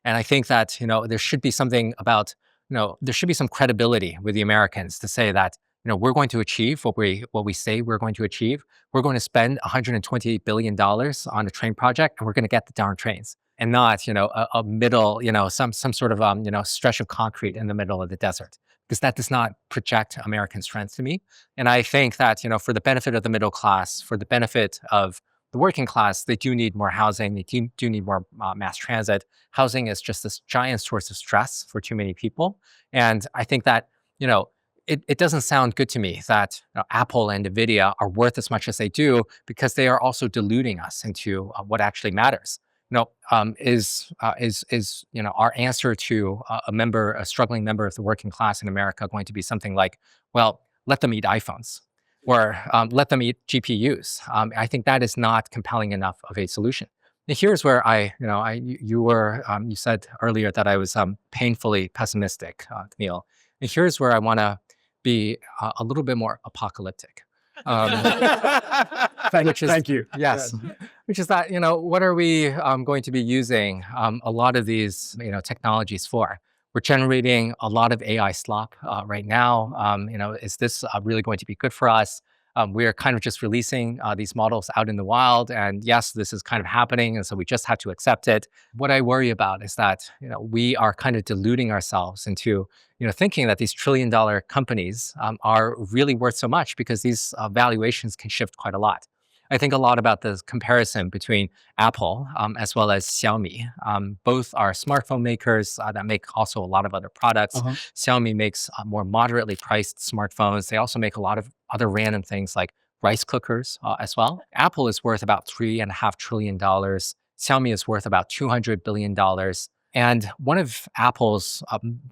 And I think that there should be something about there should be some credibility with the Americans to say that we're going to achieve what we say we're going to achieve. We're going to spend 128 billion dollars on a train project, and we're going to get the darn trains and not, a middle, some sort of, stretch of concrete in the middle of the desert, because that does not project American strength to me. And I think that, for the benefit of the middle class, for the benefit of the working class, they do need more housing. They do need more mass transit. Housing is just this giant source of stress for too many people. And I think that, it doesn't sound good to me that Apple and Nvidia are worth as much as they do, because they are also deluding us into what actually matters. Is our answer to a struggling member of the working class in America going to be something like, well, let them eat iPhones, or let them eat GPUs? I think that is not compelling enough of a solution. And here's where you said earlier that I was painfully pessimistic, Neil. And here's where I want to be a little bit more apocalyptic. Um, which is Thank you. yes, which is that what are we going to be using a lot of these technologies for? We're generating a lot of AI slop right now. Is this really going to be good for us? We are kind of just releasing these models out in the wild, and yes, this is kind of happening, and so we just have to accept it. What I worry about is that we are kind of deluding ourselves into thinking that these trillion-dollar companies are really worth so much, because these valuations can shift quite a lot. I think a lot about the comparison between Apple as well as Xiaomi. Both are smartphone makers that make also a lot of other products. Uh-huh. Xiaomi makes more moderately priced smartphones. They also make a lot of other random things like rice cookers as well. Apple is worth about $3.5 trillion. Xiaomi is worth about $200 billion. And one of Apple's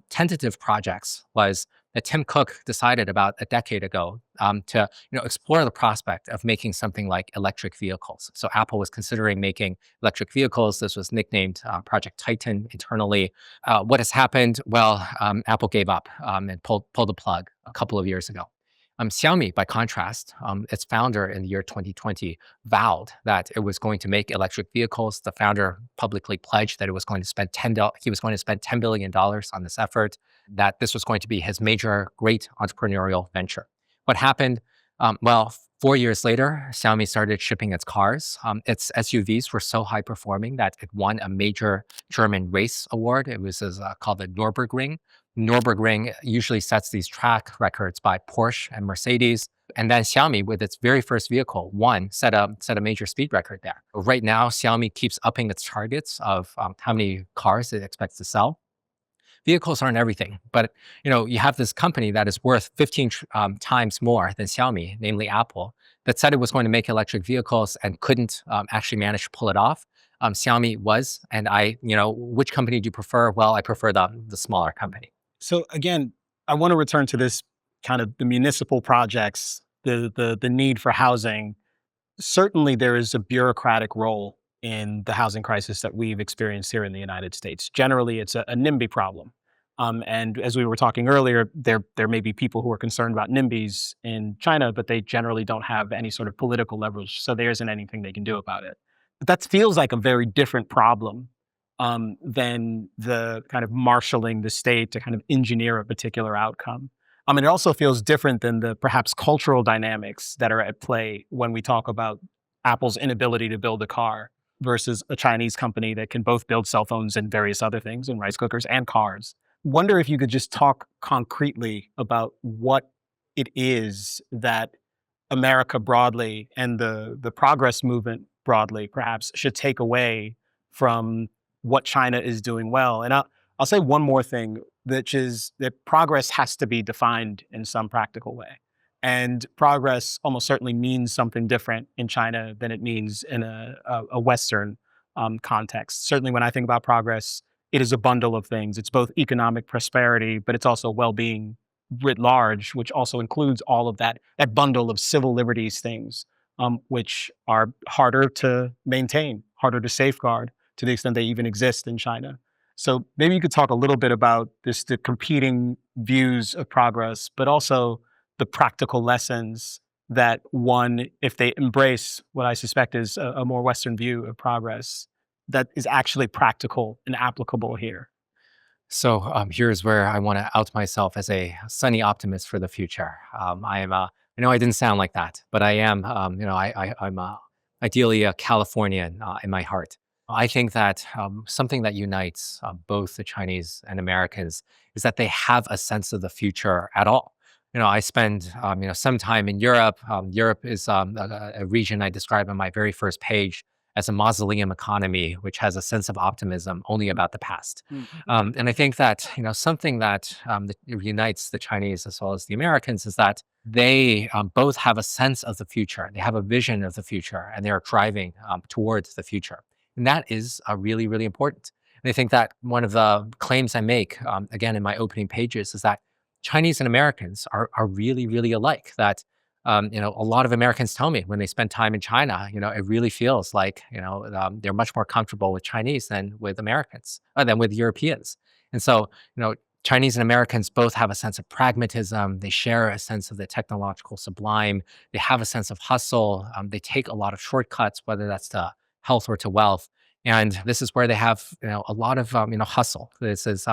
tentative projects was that Tim Cook decided about a decade ago to explore the prospect of making something like electric vehicles. So Apple was considering making electric vehicles. This was nicknamed Project Titan internally. What has happened? Well, Apple gave up and pulled the plug a couple of years ago. Xiaomi, by contrast, its founder in the year 2020 vowed that it was going to make electric vehicles. The founder publicly pledged that he was going to spend $10 billion on this effort, that this was going to be his major great entrepreneurial venture. What happened? Well, 4 years later, Xiaomi started shipping its cars. Its SUVs were so high performing that it won a major German race award. It was called the Nürburgring. Nürburgring usually sets these track records by Porsche and Mercedes. And then Xiaomi, with its very first vehicle, set a major speed record there. Right now, Xiaomi keeps upping its targets of how many cars it expects to sell. Vehicles aren't everything, but you have this company that is worth 15 times more than Xiaomi, namely Apple, that said it was going to make electric vehicles and couldn't actually manage to pull it off. Xiaomi was, and which company do you prefer? Well, I prefer the smaller company. So again, I want to return to this kind of the municipal projects, the need for housing. Certainly, there is a bureaucratic role in the housing crisis that we've experienced here in the United States. Generally, it's a NIMBY problem. And as we were talking earlier, there may be people who are concerned about NIMBYs in China, but they generally don't have any sort of political leverage, so there isn't anything they can do about it. But that feels like a very different problem than the kind of marshaling the state to kind of engineer a particular outcome. It also feels different than the perhaps cultural dynamics that are at play when we talk about Apple's inability to build a car versus a Chinese company that can both build cell phones and various other things, and rice cookers and cars. Wonder if you could just talk concretely about what it is that America broadly and the progress movement broadly perhaps should take away from what China is doing well. And I'll say one more thing, which is that progress has to be defined in some practical way. And progress almost certainly means something different in China than it means in a Western context. Certainly when I think about progress, it is a bundle of things. It's both economic prosperity, but it's also well-being writ large, which also includes all of that bundle of civil liberties things, which are harder to maintain, harder to safeguard to the extent they even exist in China. So maybe you could talk a little bit about the competing views of progress, but also the practical lessons that one, if they embrace what I suspect is a more Western view of progress, that is actually practical and applicable here. So here's where I want to out myself as a sunny optimist for the future. I am. I know I didn't sound like that, but I am. I'm ideally a Californian in my heart. I think that something that unites both the Chinese and Americans is that they have a sense of the future at all. I spend some time in Europe. Europe is a region I describe on my very first page as a mausoleum economy, which has a sense of optimism only about the past. And I think that something that unites the Chinese as well as the Americans is that they both have a sense of the future. They have a vision of the future, and they are driving towards the future. And that is really, really important. And I think that one of the claims I make, again, in my opening pages is that Chinese and Americans are really, really alike. That a lot of Americans tell me when they spend time in China, it really feels like they're much more comfortable with Chinese than with Americans, than with Europeans. And so, Chinese and Americans both have a sense of pragmatism. They share a sense of the technological sublime. They have a sense of hustle. They take a lot of shortcuts, whether that's to health or to wealth. And this is where they have a lot of hustle. This is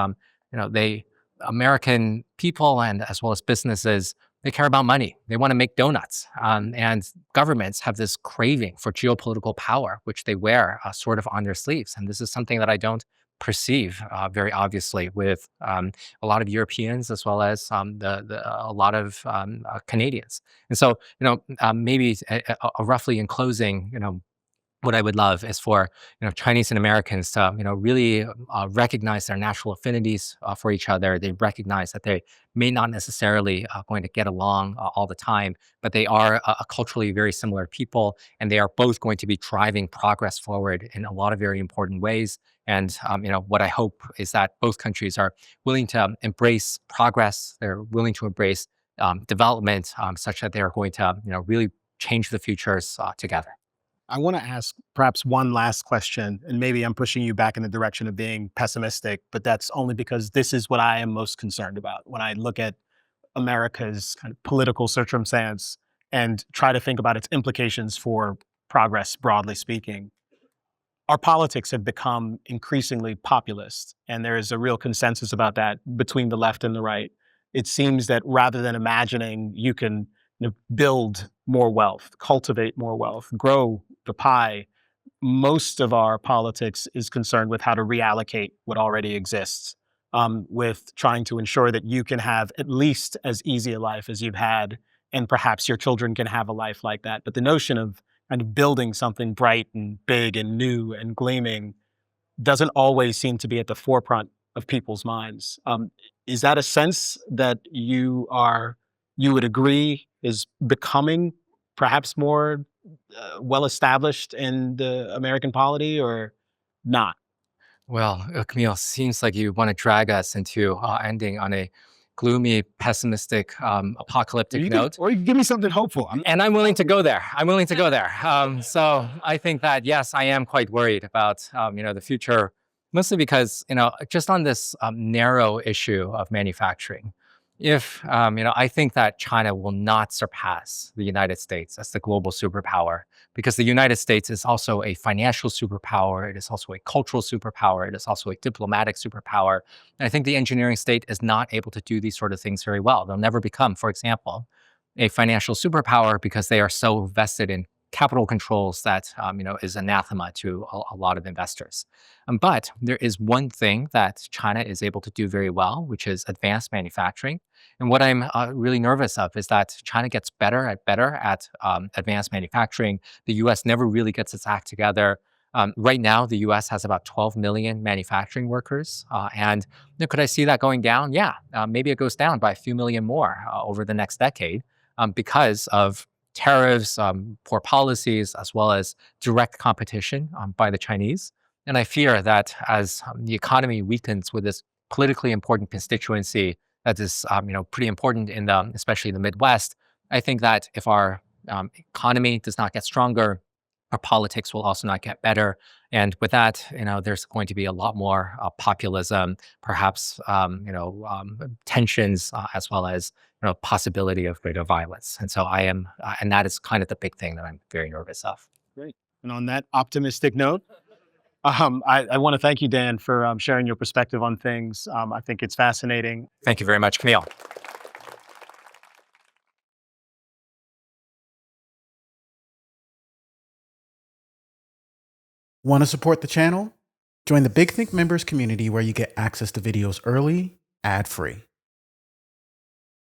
they American people and as well as businesses, they care about money. They want to make donuts. And governments have this craving for geopolitical power, which they wear sort of on their sleeves. And this is something that I don't perceive very obviously with a lot of Europeans as well as a lot of Canadians. And so, maybe roughly in closing, what I would love is for Chinese and Americans to really recognize their natural affinities for each other. They recognize that they may not necessarily going to get along all the time, but they are a culturally very similar people, and they are both going to be driving progress forward in a lot of very important ways. And what I hope is that both countries are willing to embrace progress. They're willing to embrace development, such that they are going to really change the futures together. I want to ask perhaps one last question, and maybe I'm pushing you back in the direction of being pessimistic, but that's only because this is what I am most concerned about when I look at America's kind of political circumstance and try to think about its implications for progress, broadly speaking. Our politics have become increasingly populist, and there is a real consensus about that between the left and the right. It seems that rather than imagining you can build more wealth, cultivate more wealth, grow the pie. Most of our politics is concerned with how to reallocate what already exists, with trying to ensure that you can have at least as easy a life as you've had, and perhaps your children can have a life like that. But the notion of kind of building something bright and big and new and gleaming doesn't always seem to be at the forefront of people's minds. Is that a sense that you would agree is becoming perhaps more well established in the American polity, or not? Well, Camille, seems like you want to drag us into ending on a gloomy, pessimistic, apocalyptic note. Or you can give me something hopeful. And I'm willing to go there. I'm willing to go there. So I think that yes, I am quite worried about the future, mostly because just on this narrow issue of manufacturing. If I think that China will not surpass the United States as the global superpower, because the United States is also a financial superpower. It is also a cultural superpower. It is also a diplomatic superpower. And I think the engineering state is not able to do these sort of things very well. They'll never become, for example, a financial superpower because they are so vested in capital controls that is anathema to a lot of investors. But there is one thing that China is able to do very well, which is advanced manufacturing. And what I'm really nervous of is that China gets better at advanced manufacturing. The U.S. never really gets its act together. Right now, the U.S. has about 12 million manufacturing workers, and could I see that going down? Yeah, maybe it goes down by a few million more over the next decade because of tariffs, poor policies, as well as direct competition by the Chinese. And I fear that as the economy weakens with this politically important constituency that is, pretty important in especially the Midwest, I think that if our economy does not get stronger, our politics will also not get better. And with that, there's going to be a lot more populism, perhaps, tensions, as well as possibility of greater violence. And so I am, and that is kind of the big thing that I'm very nervous of. Great. And on that optimistic note, I want to thank you, Dan, for sharing your perspective on things. I think it's fascinating. Thank you very much, Camille. Want to support the channel? Join the Big Think members community where you get access to videos early, ad-free.